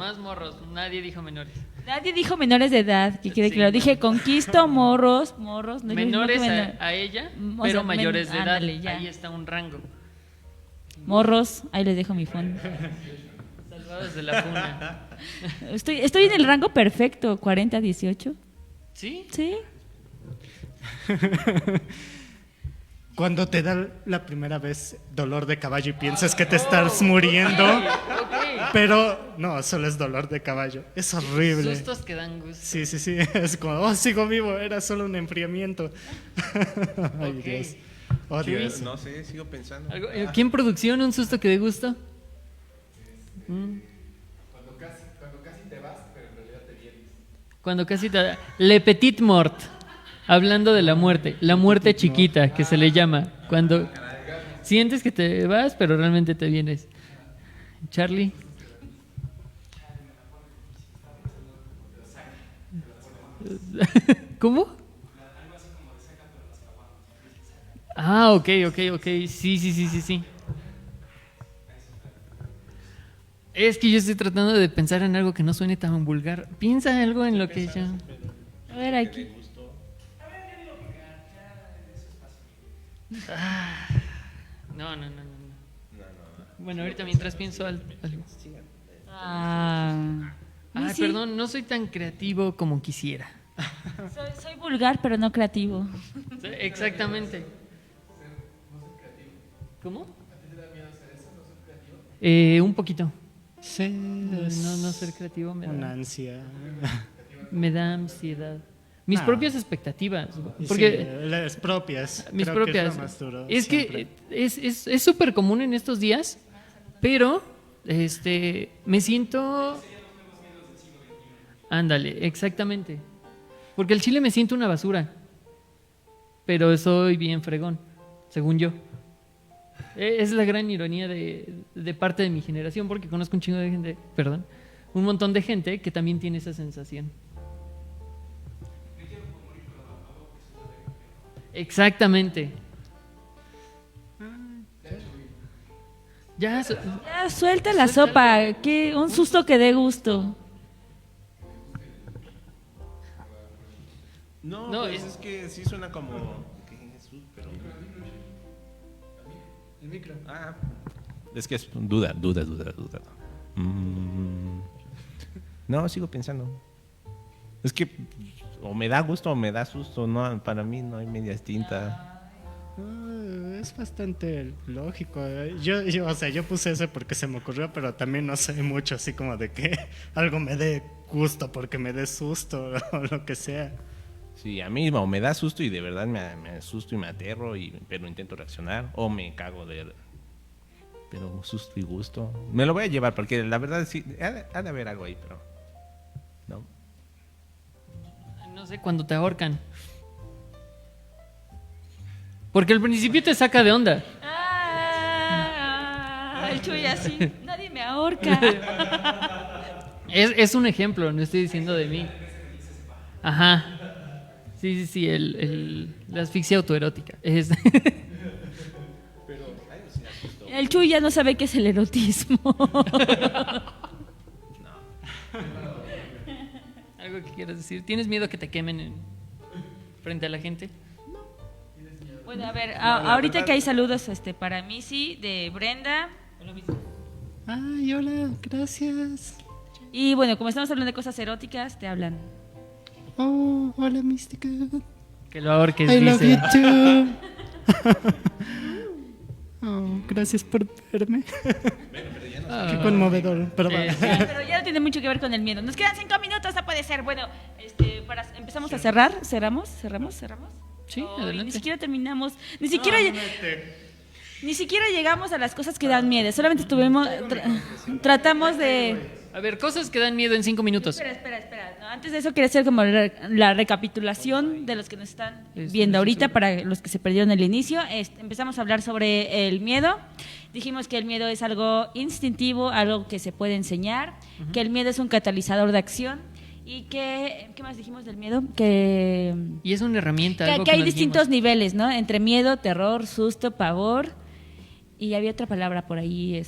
Nadie dijo menores. Nadie dijo menores de edad, que quede Sí. claro. Dije conquisto morros. No es lo mismo Menores que menor. a ella, O pero sea, mayores de edad. ándale, ya. Ahí está un rango. Morros, ahí les dejo mi fondo. Salvados de la funa. Estoy en el rango perfecto, 40-18. ¿Sí? ¿Sí? Cuando te da la primera vez dolor de caballo y piensas que te estás muriendo, Ok. pero no, solo es dolor de caballo. Es horrible. Sustos que dan gusto. Sí, es como, oh, sigo vivo, era solo un enfriamiento. Ay, Ok. Dios. Odio Chuy. eso. No sé, sigo pensando. ¿Aquí en producción un susto que dé gusto? Cuando casi te vas, pero en realidad te vienes. Cuando casi te... Le petit mort. Hablando de la muerte chiquita que se le llama. Cuando sientes que te vas, pero realmente te vienes. Charlie. ¿Cómo? Ah, ok. Sí. Es que yo estoy tratando de pensar en algo que no suene tan vulgar. Piensa algo en lo que yo... A ver, aquí. No. Bueno, ahorita mientras pienso algo. Ah, Ay, sí. perdón, no soy tan creativo como quisiera. Soy vulgar, pero no creativo. Sí, exactamente. ¿Cómo? Un poquito. Sí, es No ser creativo una ansia. me da ansiedad. Mis Ah. propias expectativas. Y Porque sí, las propias. mis creo que propias. es lo más duro, Es siempre. que es súper común en estos días, pero me siento. Ándale, exactamente. Porque el chile me siento una basura, pero soy bien fregón, según yo. Es la gran ironía de parte de mi generación, porque conozco un chingo de gente, perdón, un montón de gente que también tiene esa sensación. Exactamente. Ya, Ya, suelta la sopa. Un susto que dé gusto. No, No, pues es que sí suena como... ¿Qué es? Pero... El micro. Ah, es que es duda. No, sigo pensando. Es que o me da gusto o me da susto. No, para mí no hay medias tintas. Es bastante lógico. O sea, yo puse ese porque se me ocurrió, pero también no sé mucho así como de que algo me dé gusto porque me dé susto o lo que sea. Sí, a mí o me da susto y de verdad me asusto y me aterro, pero intento reaccionar, o me cago pero susto y gusto. Me lo voy a llevar porque la verdad sí, ha de haber algo ahí, pero no. no sé, cuando te ahorcan. Porque al principio te saca de onda. El Chuy así. Nadie me ahorca. Es un ejemplo, no estoy diciendo de mí. Ajá. Sí, la asfixia autoerótica. El Chuy ya no sabe qué es el erotismo. Algo que quieras decir. ¿Tienes miedo que te quemen frente a la gente? Bueno, a ver, ahorita que hay saludos para Missy, de Brenda. Ay, hola, gracias. Y bueno, como estamos hablando de cosas eróticas, te hablan. Oh, hola, Mística. Que lo ahorques, I love you dice. too. Oh, gracias por verme. Qué conmovedor. Pero va. Pero ya no tiene mucho que ver con el miedo. Nos quedan 5 minutos, no puede ser. Bueno, empezamos a cerrar. ¿Cerramos? Sí, Ay, adelante. Ni siquiera terminamos. Ni siquiera llegamos a las cosas que dan miedo. Solamente tratamos de A ver, cosas que dan miedo en 5 minutos. Espera. No, antes de eso, quería hacer como la recapitulación de los que nos están viendo ahorita, para los que se perdieron el inicio. Empezamos a hablar sobre el miedo. Dijimos que el miedo es algo instintivo, algo que se puede enseñar, que el miedo es un catalizador de acción y que, ¿qué más dijimos del miedo? Y es una herramienta. Que algo hay nos distintos guiemos. niveles, ¿no? Entre miedo, terror, susto, pavor. Y había otra palabra por ahí,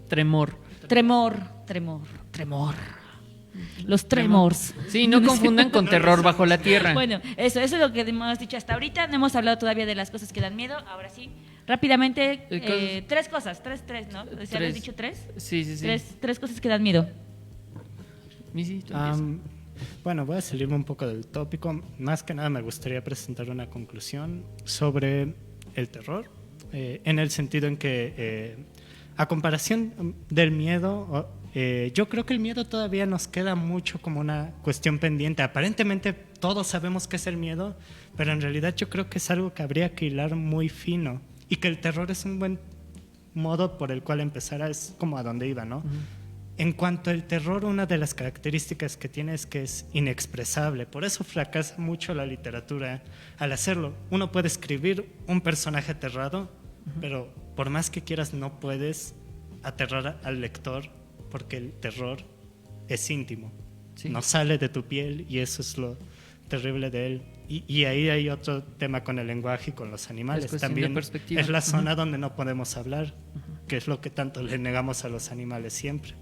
Tremor. tremor. Los tremors. Sí, no confundan con terror bajo la tierra. Bueno, eso es lo que hemos dicho hasta ahorita. No hemos hablado todavía de las cosas que dan miedo. Ahora sí, rápidamente, tres cosas, ¿no? ¿Se habías dicho tres? Sí. Tres cosas que dan miedo. Missy, tú empieza. Bueno, voy a salirme un poco del tópico. Más que nada me gustaría presentar una conclusión sobre el terror, en el sentido en que, a comparación del miedo, yo creo que el miedo todavía nos queda mucho como una cuestión pendiente. Aparentemente todos sabemos qué es el miedo, pero en realidad yo creo que es algo que habría que hilar muy fino, y que el terror es un buen modo por el cual empezar, es como a dónde iba, ¿no? En cuanto al terror, una de las características que tiene es que es inexpresable. Por eso fracasa mucho la literatura al hacerlo. Uno puede escribir un personaje aterrado, pero por más que quieras no puedes aterrar al lector, porque el terror es íntimo. Sí. No sale de tu piel, y eso es lo terrible de él. Y ahí hay otro tema con el lenguaje y con los animales. Es cuestión de También perspectiva. es la zona donde no podemos hablar, que es lo que tanto le negamos a los animales siempre.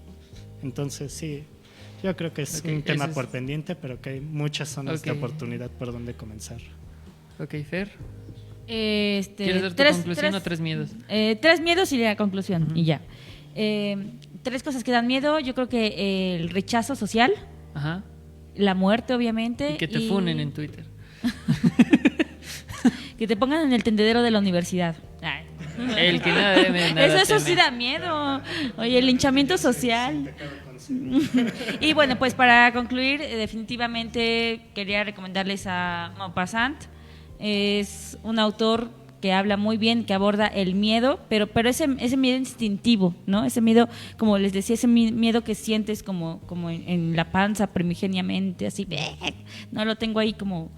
Entonces sí, yo creo que es Ok, un tema ese es- por pendiente, pero que hay muchas zonas de Ok. oportunidad por donde comenzar. Ok, Fer. ¿Quieres ¿Quieres dar tu conclusión o tres miedos? Tres miedos y la conclusión, y ya. Tres cosas que dan miedo. Yo creo que el rechazo social, Ajá. la muerte, obviamente. Y que te funen en Twitter. Que te pongan en el tendedero de la universidad. Ay. El que nada debe, nada Eso sí teme. da miedo. Oye, el linchamiento social. Y bueno, pues para concluir, definitivamente quería recomendarles a Maupassant. Es un autor que habla muy bien, que aborda el miedo, pero ese miedo instintivo, ¿no? Ese miedo, como les decía, ese miedo que sientes como en la panza primigeniamente, así, no lo tengo ahí como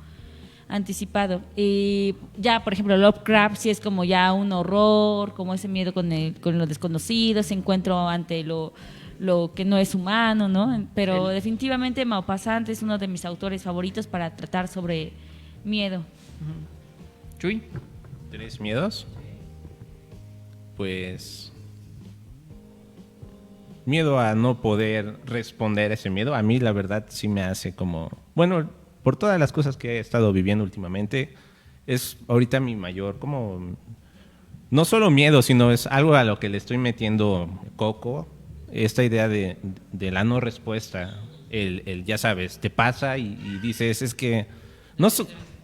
anticipado. Y ya, por ejemplo, Lovecraft sí es como ya un horror, como ese miedo con lo desconocido, ese encuentro ante lo que no es humano, ¿no? Pero definitivamente Maupassant es uno de mis autores favoritos para tratar sobre miedo. Chuy. ¿Tres miedos? Pues miedo a no poder responder a ese miedo. A mí la verdad sí me hace como... Bueno, por todas las cosas que he estado viviendo últimamente, es ahorita mi mayor como... No solo miedo, sino es algo a lo que le estoy metiendo coco. Esta idea de la no respuesta. El ya sabes, te pasa y dices, es que... no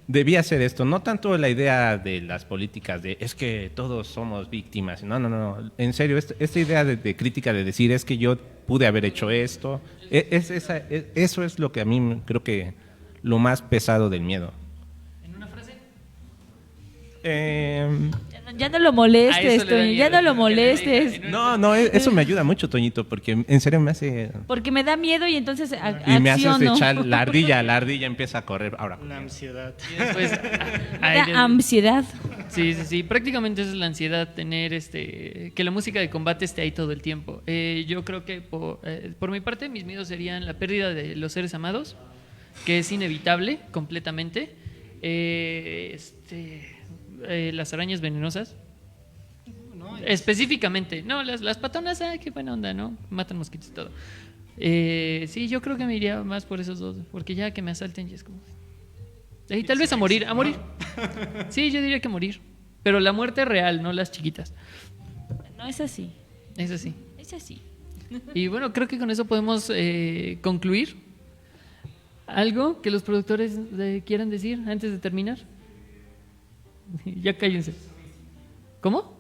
debía hacer esto, no tanto la idea de las políticas de es que todos somos víctimas, no, en serio, esta idea de crítica de decir es que yo pude haber hecho esto, eso es lo que a mí creo que lo más pesado del miedo. ¿En una frase? Ya no lo molestes, A eso le da Toño, ya miedo, no lo que le molestes. diga. No, eso me ayuda mucho, Toñito, porque en serio me hace... Porque me da miedo y entonces Y me haces acciono. echar la ardilla empieza a correr ahora. La ansiedad. Y después... Me da ansiedad. Sí, prácticamente esa es la ansiedad, tener que la música de combate esté ahí todo el tiempo. Yo creo que por mi parte mis miedos serían la pérdida de los seres amados, que es inevitable completamente. Las arañas venenosas. Específicamente, no, las patonas, qué buena onda, ¿no? Matan mosquitos y todo. Sí, yo creo que me iría más por esos dos, porque ya que me asalten ya es como... Y tal vez a morir. Sí, yo diría que morir. Pero la muerte real, no las chiquitas. No es así. Es así. Es así. Y bueno, creo que con eso podemos concluir. ¿Algo que los productores quieran decir antes de terminar? Ya cállense. ¿Cómo?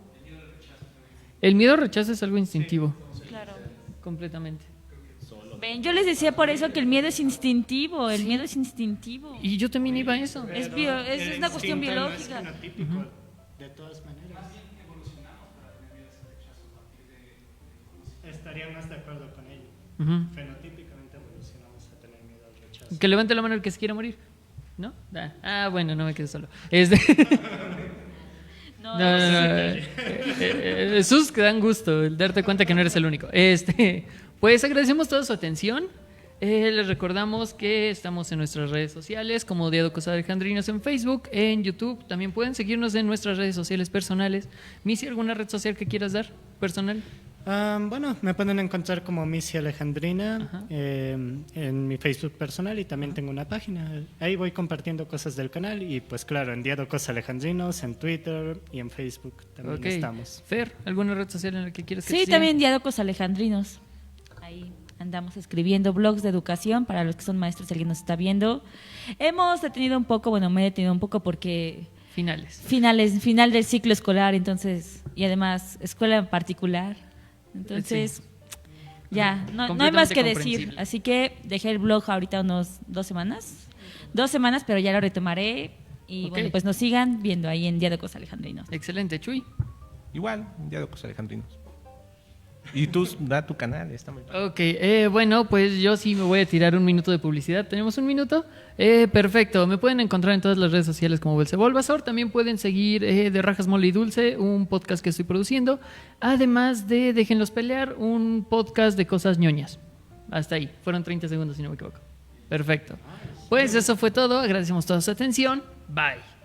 El miedo al rechazo es algo instintivo. Claro. Completamente. Ven, yo les decía por eso que el miedo es instintivo. El miedo es instintivo. Y yo también iba a eso. Es El una cuestión instinto no es biológica. fenotípico, de todas maneras. estaría más de acuerdo con ello. Ujú. Fenotípicamente evolucionamos a tener miedo al rechazo. Que levante la mano el que se quiera morir. ¿No? Bueno, no me quedo solo. No, Jesús, que dan gusto el darte cuenta que no eres el único. Pues agradecemos toda su atención. Les recordamos que estamos en nuestras redes sociales como Diádocos Alejandrinos en Facebook, en YouTube. También pueden seguirnos en nuestras redes sociales personales. Missy, ¿alguna red social que quieras dar personal? Bueno, me pueden encontrar como Missy Alejandrina Ajá. en mi Facebook personal y también tengo una página. Ahí voy compartiendo cosas del canal y pues claro, en Diádocos Alejandrinos, en Twitter y en Facebook también Ok. estamos. Fer, ¿alguna red social en la que quieras que te Sí, sigan? también Diádocos Alejandrinos. Ahí andamos escribiendo blogs de educación para los que son maestros, si alguien nos está viendo. Hemos detenido un poco, bueno, me he detenido un poco porque Finales. final del ciclo escolar, entonces, y además escuela en particular. Entonces, ya, no hay más Completamente que decir. comprensible. Así que dejé el blog ahorita unos 2 semanas. 2 semanas, pero ya lo retomaré. Y Ok. bueno, pues nos sigan viendo ahí en Diádocos Alejandrinos. Excelente, Chuy. Igual, Diádocos Alejandrinos. Y tú da tu canal, está muy padre. Ok, bueno, pues yo sí me voy a tirar un minuto de publicidad. ¿Tenemos un minuto? Perfecto, me pueden encontrar en todas las redes sociales como Belcebol-Basor. También pueden seguir De Rajas Mole y Dulce, un podcast que estoy produciendo. Además de Déjenlos Pelear, un podcast de cosas ñoñas. Hasta ahí, fueron 30 segundos si no me equivoco. Perfecto. Pues eso fue todo, agradecemos toda su atención. Bye.